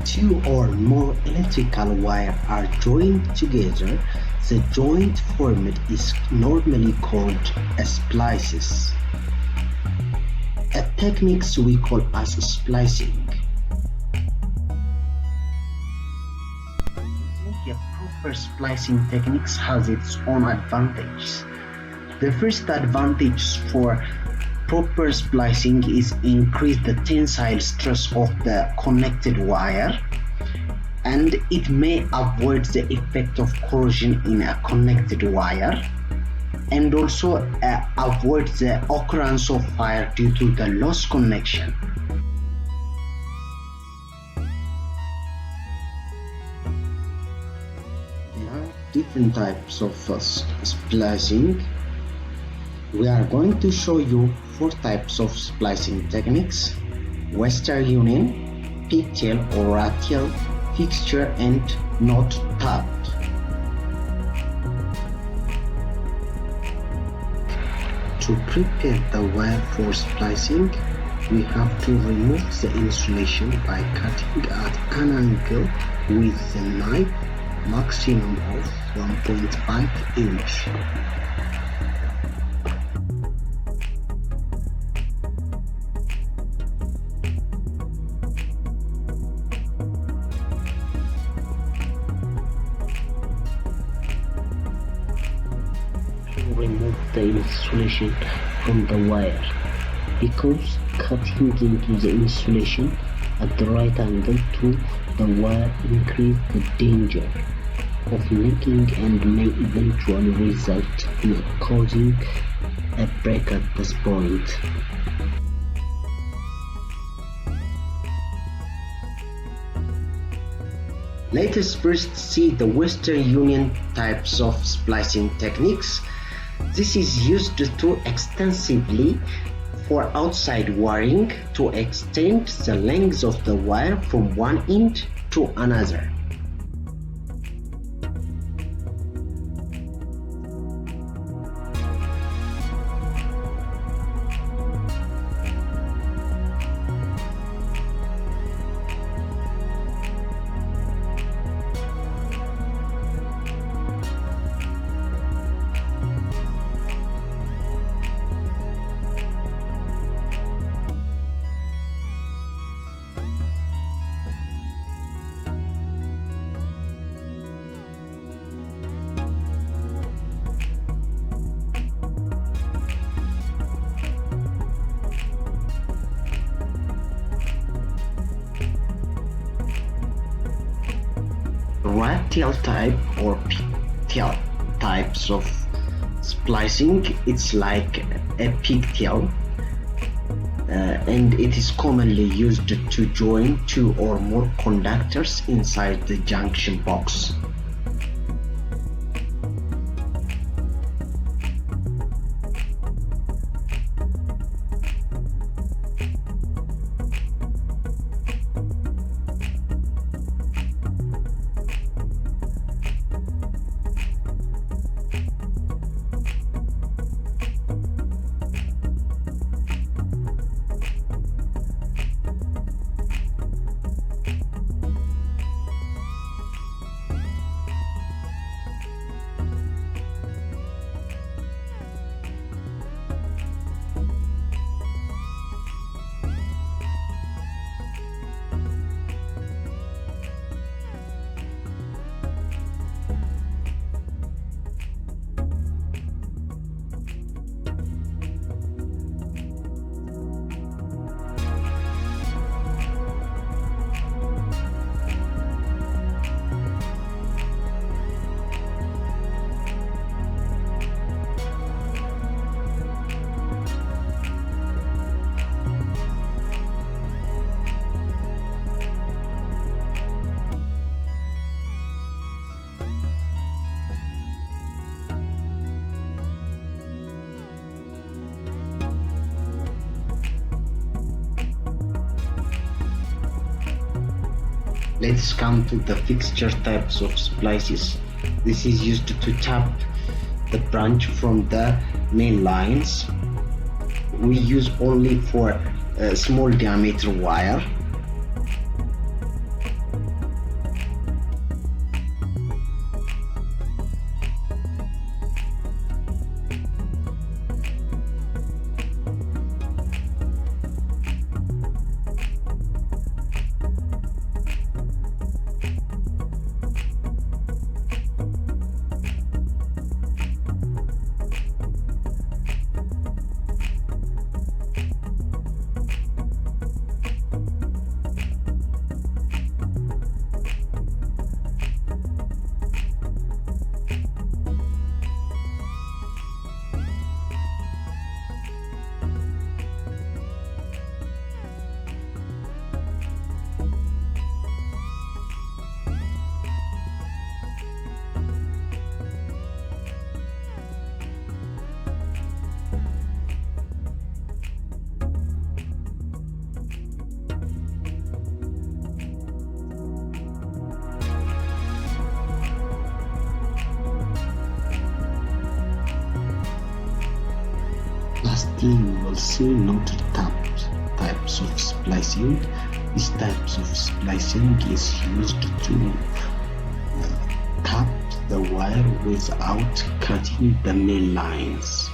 two or more electrical wires are joined together, the joint formed is normally called a splices. A technique we call as splicing. A proper splicing technique has its own advantages. The first advantage for proper splicing is increase the tensile stress of the connected wire, and it may avoid the effect of corrosion in a connected wire, and also avoid the occurrence of fire due to the lost connection. There are different types of splicing. We are going to show you 4 types of splicing techniques: Western Union, pigtail or radial, fixture, and knot tapped. To prepare the wire for splicing, we have to remove the insulation by cutting at an angle with the knife, maximum of 1.5 inch. Remove the insulation from the wire, because cutting into the insulation at the right angle to the wire increases the danger of nicking and may eventually result in causing a break at this point. Let us first see the Western Union types of splicing techniques. This is used to extensively for outside wiring to extend the length of the wire from one end to another. Radial type or pigtail types of splicing, it's like a pigtail, and it is commonly used to join 2 or more conductors inside the junction box. Let's come to the fixture types of splices. This is used to tap the branch from the main lines. We use only for a small diameter wire. you will see noted types of splicing. These types of splicing is used to tap the wire without cutting the main lines.